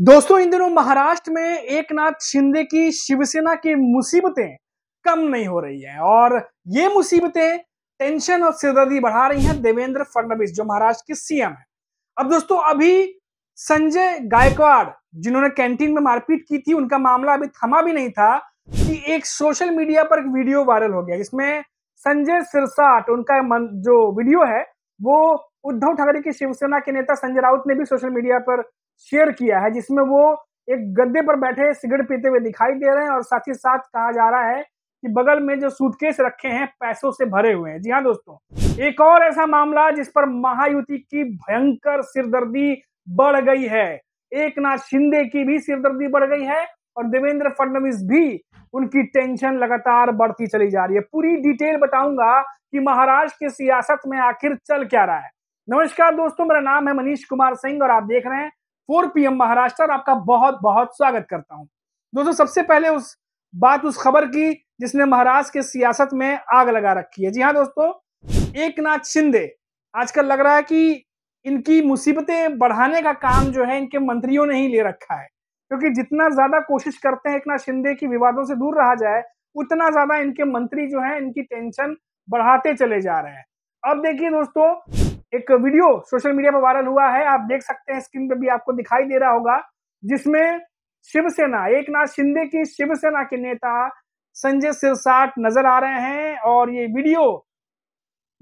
दोस्तों, इन दिनों महाराष्ट्र में एकनाथ शिंदे की शिवसेना की मुसीबतें कम नहीं हो रही हैं और ये मुसीबतें टेंशन और सिरदर्दी बढ़ा रही हैं देवेंद्र फडणवीस, जो महाराष्ट्र के सीएम हैं। अब दोस्तों, अभी संजय गायकवाड़, जिन्होंने कैंटीन में मारपीट की थी, उनका मामला अभी थमा भी नहीं था कि एक सोशल मीडिया पर एक वीडियो वायरल हो गया, जिसमें संजय सिरसाट, उनका जो वीडियो है वो उद्धव ठाकरे की शिवसेना के नेता संजय राउत ने भी सोशल मीडिया पर शेयर किया है, जिसमें वो एक गद्दे पर बैठे सिगरेट पीते हुए दिखाई दे रहे हैं और साथ ही साथ कहा जा रहा है कि बगल में जो सूटकेस रखे हैं पैसों से भरे हुए हैं। जी हाँ दोस्तों, एक और ऐसा मामला जिस पर महायुति की भयंकर सिरदर्दी बढ़ गई है। एकनाथ शिंदे की भी सिरदर्दी बढ़ गई है और देवेंद्र फडणवीस भी, उनकी टेंशन लगातार बढ़ती चली जा रही है। पूरी डिटेल बताऊंगा कि महाराष्ट्र की सियासत में आखिर चल क्या रहा है। नमस्कार दोस्तों, मेरा नाम है मनीष कुमार सिंह और आप देख रहे हैं 4 PM महाराष्ट्र और आपका बहुत बहुत स्वागत करता हूं। दोस्तों, सबसे पहले उस खबर की जिसने महाराष्ट्र के सियासत में आग लगा रखी है। जी हाँ दोस्तों, एकनाथ शिंदे, आजकल लग रहा है कि इनकी मुसीबतें बढ़ाने का काम जो है इनके मंत्रियों ने ही ले रखा है, क्योंकि जितना ज्यादा कोशिश करते हैं एकनाथ शिंदे की विवादों से दूर रहा जाए, उतना ज्यादा इनके मंत्री जो है इनकी टेंशन बढ़ाते चले जा रहे हैं। अब देखिए दोस्तों, एक वीडियो सोशल मीडिया पर वायरल हुआ है, आप देख सकते हैं, स्क्रीन पे भी आपको दिखाई दे रहा होगा, जिसमें शिवसेना, एकनाथ शिंदे की शिवसेना के नेता संजय सिरसाट नजर आ रहे हैं और ये वीडियो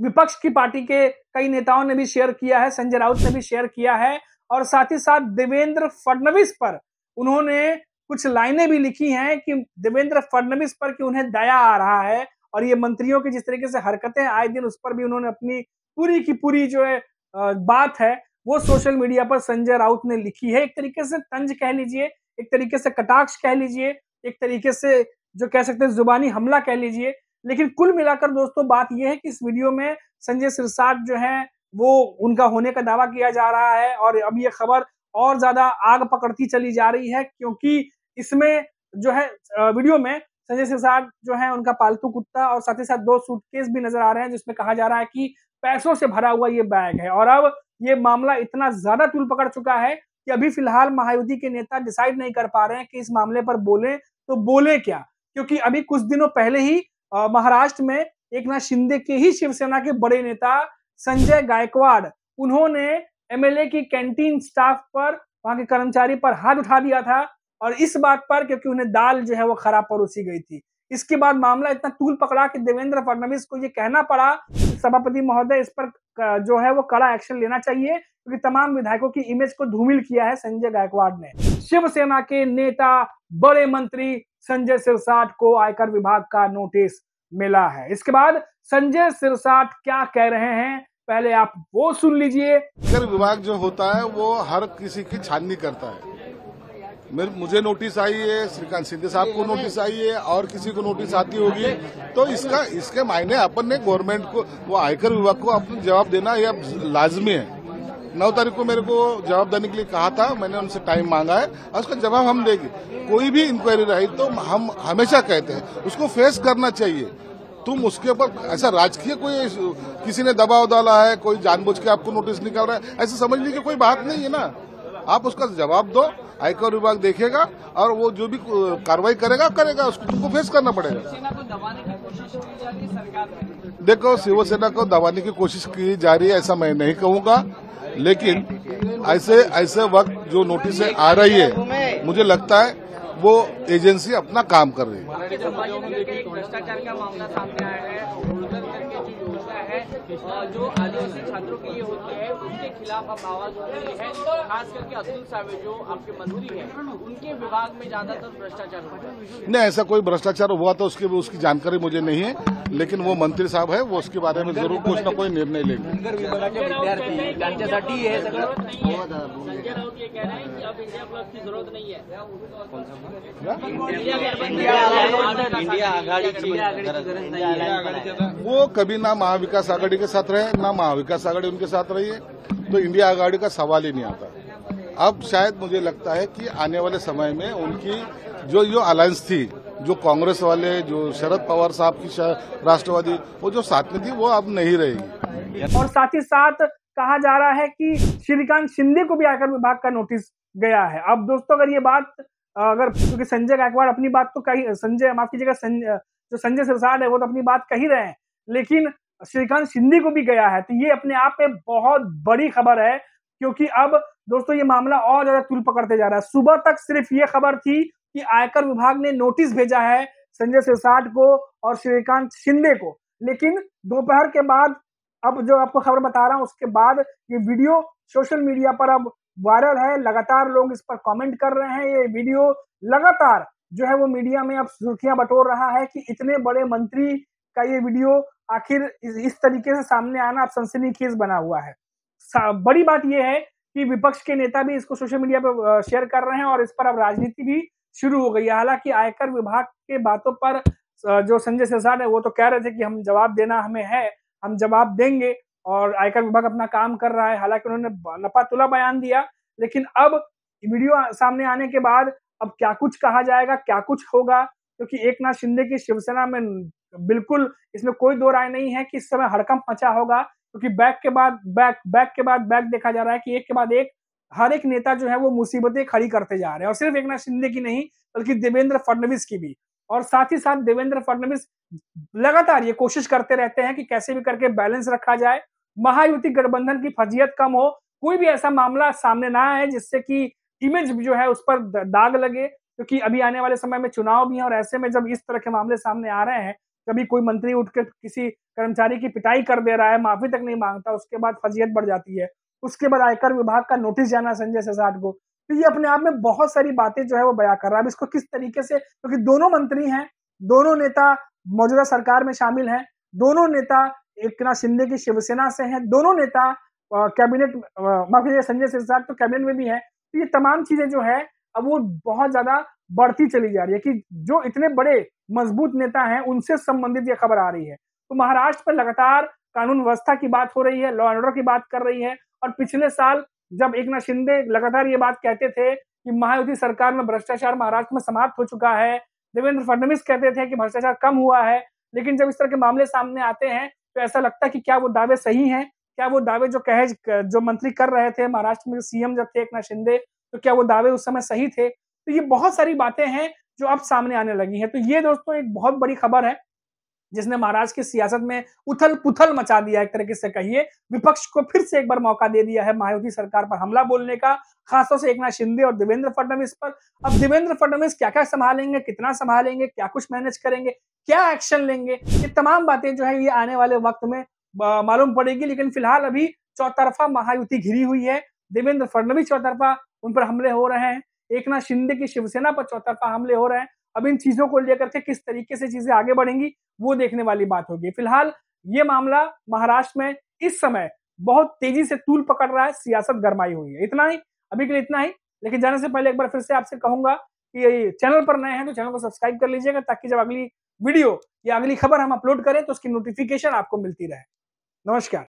विपक्ष की पार्टी के कई नेताओं ने भी शेयर किया है, संजय राउत ने भी शेयर किया है और साथ ही साथ देवेंद्र फडणवीस पर उन्होंने कुछ लाइनें भी लिखी हैं कि देवेंद्र फडणवीस पर कि उन्हें दया आ रहा है और ये मंत्रियों की जिस तरीके से हरकतें आए दिन, उस पर भी उन्होंने अपनी पूरी की पूरी जो है बात है वो सोशल मीडिया पर संजय राउत ने लिखी है। एक तरीके से तंज कह लीजिए, एक तरीके से कटाक्ष कह लीजिए, एक तरीके से जो कह सकते हैं जुबानी हमला कह लीजिए। लेकिन कुल मिलाकर दोस्तों बात यह है कि इस वीडियो में संजय सिरसाट जो है वो उनका होने का दावा किया जा रहा है और अब ये खबर और ज्यादा आग पकड़ती चली जा रही है, क्योंकि इसमें जो है वीडियो में संजय सिरसाट जो है उनका पालतू कुत्ता और साथ ही साथ 2 सूटकेस भी नजर आ रहे हैं, जिसमें कहा जा रहा है कि पैसों से भरा हुआ ये बैग है। और अब ये मामला इतना ज्यादा तूल पकड़ चुका है कि अभी फिलहाल महायुति के नेता डिसाइड नहीं कर पा रहे हैं कि इस मामले पर बोले तो बोले क्या, क्योंकि अभी कुछ दिनों पहले ही महाराष्ट्र में एकनाथ शिंदे के ही शिवसेना के बड़े नेता संजय गायकवाड़, उन्होंने एमएलए की कैंटीन स्टाफ पर, वहां के कर्मचारी पर हाथ उठा दिया था और इस बात पर क्योंकि उन्हें दाल जो है वो खराब परोसी गई थी। इसके बाद मामला इतना तूल पकड़ा कि देवेंद्र फडणवीस को ये कहना पड़ा सभापति महोदय, इस पर जो है वो कड़ा एक्शन लेना चाहिए, क्योंकि तमाम विधायकों की इमेज को धूमिल किया है संजय गायकवाड़ ने। शिवसेना के नेता बड़े मंत्री संजय सिरसाट को आयकर विभाग का नोटिस मिला है। इसके बाद संजय सिरसाट क्या कह रहे हैं, पहले आप वो सुन लीजिए। आयकर विभाग जो होता है वो हर किसी की छाननी करता है। मुझे नोटिस आई है, श्रीकांत शिंदे साहब को नोटिस आई है और किसी को नोटिस आती होगी, तो इसके मायने अपन ने गवर्नमेंट को, वो आयकर विभाग को अपना जवाब देना यह लाजमी है। 9 तारीख को मेरे को जवाब देने के लिए कहा था, मैंने उनसे टाइम मांगा है और उसका जवाब हम देंगे। कोई भी इंक्वायरी रही तो हम हमेशा कहते हैं उसको फेस करना चाहिए। तुम उसके ऊपर ऐसा राजकीय कोई किसी ने दबाव डाला है, कोई जानबूझ के आपको नोटिस निकाल रहा है, ऐसे समझने की कोई बात नहीं है ना। आप उसका जवाब दो, आयकर विभाग देखेगा और वो जो भी कार्रवाई करेगा उसको तुमको फेस करना पड़ेगा। शिवसेना को दबाने की कोशिश की जा रही है सरकार में। देखो, शिवसेना को दबाने की कोशिश की जा रही है ऐसा मैं नहीं कहूंगा, लेकिन ऐसे वक्त जो नोटिस आ रही है, मुझे लगता है वो एजेंसी अपना काम कर रही है। एक भ्रष्टाचार का मामला सामने आया है, जो योजना है जो आदिवासी छात्रों के लिए होती है, उसके खिलाफ अब आवाज उठ रही है। खास करके अतुल सावे जो आपके मंत्री हैं, उनके विभाग में ज्यादातर भ्रष्टाचार होता है। नहीं, ऐसा कोई भ्रष्टाचार हुआ तो उसकी जानकारी मुझे नहीं है, लेकिन वो मंत्री साहब है, वो उसके बारे में जरूर कुछ न कोई निर्णय लेंगे। संजय राउत ये कह रहे हैं कि अब इंडिया प्लस की जरूरत नहीं है, इंडिया आघाड़ी की गरज नहीं है। वो कभी ना महाविकास आघाड़ी के साथ रहे, ना महाविकास आघाड़ी उनके साथ रही है, तो इंडिया आघाड़ी का सवाल ही नहीं आता। अब शायद मुझे लगता है कि आने वाले समय में उनकी जो अलायंस थी, जो कांग्रेस वाले, जो शरद पवार साहब की राष्ट्रवादी, वो जो साथ में थी, वो अब नहीं रहेगी। और साथ ही साथ कहा जा रहा है कि श्रीकांत शिंदे को भी आयकर विभाग का नोटिस गया है। अब दोस्तों अगर ये बात अगर क्योंकि संजय गायकवाड़ अपनी बात तो कही, संजय माफ कीजिएगा, जो संजय सिरसाट है वो तो अपनी बात कह ही रहे हैं, लेकिन श्रीकांत शिंदे को भी गया है, तो ये अपने आप में बहुत बड़ी खबर है, क्योंकि अब दोस्तों ये मामला और ज्यादा तूल पकड़ते जा रहा है। सुबह तक सिर्फ ये खबर थी कि आयकर विभाग ने नोटिस भेजा है संजय सिरसाट को और श्रीकांत शिंदे को, लेकिन दोपहर के बाद अब जो आपको खबर बता रहा हूं उसके बाद ये वीडियो सोशल मीडिया पर अब वायरल है, लगातार लोग इस पर कमेंट कर रहे हैं। ये वीडियो लगातार जो है वो मीडिया में अब सुर्खियां बटोर रहा है कि इतने बड़े मंत्री का ये वीडियो आखिर इस तरीके से सामने आना अब सनसनीखेज बना हुआ है। बड़ी बात यह है कि विपक्ष के नेता भी इसको सोशल मीडिया पर शेयर कर रहे हैं और इस पर अब राजनीति भी शुरू हो गई है। हालांकि आयकर विभाग के बातों पर जो संजय सिरसाट है वो तो कह रहे थे कि हम जवाब देना हमें है, हम जवाब देंगे और आयकर विभाग अपना काम कर रहा है। हालांकि उन्होंने लपा-तुला बयान दिया, लेकिन अब वीडियो सामने आने के बाद अब क्या कुछ कहा जाएगा, क्या कुछ होगा, क्योंकि एकनाथ शिंदे की शिवसेना में बिल्कुल इसमें कोई दो राय नहीं है कि इस समय हड़कंप मचा होगा, क्योंकि बैक के बाद बैक देखा जा रहा है कि एक के बाद एक हर एक नेता जो है वो मुसीबतें खड़ी करते जा रहे हैं, और सिर्फ एकनाथ शिंदे की नहीं बल्कि देवेंद्र फडणवीस की भी। और साथ ही साथ देवेंद्र फडणवीस लगातार ये कोशिश करते रहते हैं कि कैसे भी करके बैलेंस रखा जाए, महायुति गठबंधन की फर्जियत कम हो, कोई भी ऐसा मामला सामने ना आए जिससे कि इमेज जो है उस पर दाग लगे, क्योंकि अभी आने वाले समय में चुनाव भी है और ऐसे में जब इस तरह के मामले सामने आ रहे हैं, कभी कोई मंत्री उठकर किसी कर्मचारी की पिटाई कर दे रहा है, माफी तक नहीं मांगता, उसके बाद फर्जियत बढ़ जाती है, उसके बाद आयकर विभाग का नोटिस जाना संजय सिरसाट को, तो ये अपने आप में बहुत सारी बातें जो है वो बयां कर रहा है। अब इसको किस तरीके से, क्योंकि दोनों मंत्री हैं, दोनों नेता मौजूदा सरकार में शामिल हैं, दोनों नेता एकनाथ शिंदे की शिवसेना से हैं, दोनों नेता कैबिनेट माफ कीजिए संजय सिरसाट तो कैबिनेट में भी है, तो ये तमाम चीजें जो है अब वो बहुत ज्यादा बढ़ती चली जा रही है कि जो इतने बड़े मजबूत नेता हैं उनसे संबंधित ये खबर आ रही है। तो महाराष्ट्र पर लगातार कानून व्यवस्था की बात हो रही है, लॉ एंड ऑर्डर की बात कर रही है, और पिछले साल जब एकनाथ शिंदे लगातार ये बात कहते थे कि महायुति सरकार में भ्रष्टाचार महाराष्ट्र में समाप्त हो चुका है, देवेंद्र फडणवीस कहते थे कि भ्रष्टाचार कम हुआ है, लेकिन जब इस तरह के मामले सामने आते हैं तो ऐसा लगता है कि क्या वो दावे सही हैं, क्या वो दावे जो मंत्री कर रहे थे महाराष्ट्र में सीएम जब थे एकनाथ शिंदे, तो क्या वो दावे उस समय सही थे। तो ये बहुत सारी बातें हैं जो अब सामने आने लगी हैं। तो ये दोस्तों एक बहुत बड़ी खबर है जिसने महाराष्ट्र की सियासत में उथल पुथल मचा दिया, एक तरीके से कहिए विपक्ष को फिर से एक बार मौका दे दिया है महायुति सरकार पर हमला बोलने का, खासतौर से एकनाथ शिंदे और देवेंद्र फडणवीस पर। अब देवेंद्र फडणवीस क्या क्या संभालेंगे, कितना संभालेंगे, क्या कुछ मैनेज करेंगे, क्या एक्शन लेंगे, ये तमाम बातें जो है ये आने वाले वक्त में मालूम पड़ेगी। लेकिन फिलहाल अभी चौतरफा महायुति घिरी हुई है, देवेंद्र फडणवीस चौतरफा उन पर हमले हो रहे हैं, एकनाथ शिंदे की शिवसेना पर चौतरफा हमले हो रहे हैं। अब इन चीजों को लेकर के किस तरीके से चीजें आगे बढ़ेंगी वो देखने वाली बात होगी। फिलहाल ये मामला महाराष्ट्र में इस समय बहुत तेजी से तूल पकड़ रहा है, सियासत गरमाई हुई है। इतना ही, अभी के लिए इतना ही, लेकिन जाने से पहले एक बार फिर से आपसे कहूंगा कि ये चैनल पर नए हैं तो चैनल को सब्सक्राइब कर लीजिएगा, ताकि जब अगली वीडियो या अगली खबर हम अपलोड करें तो उसकी नोटिफिकेशन आपको मिलती रहे। नमस्कार।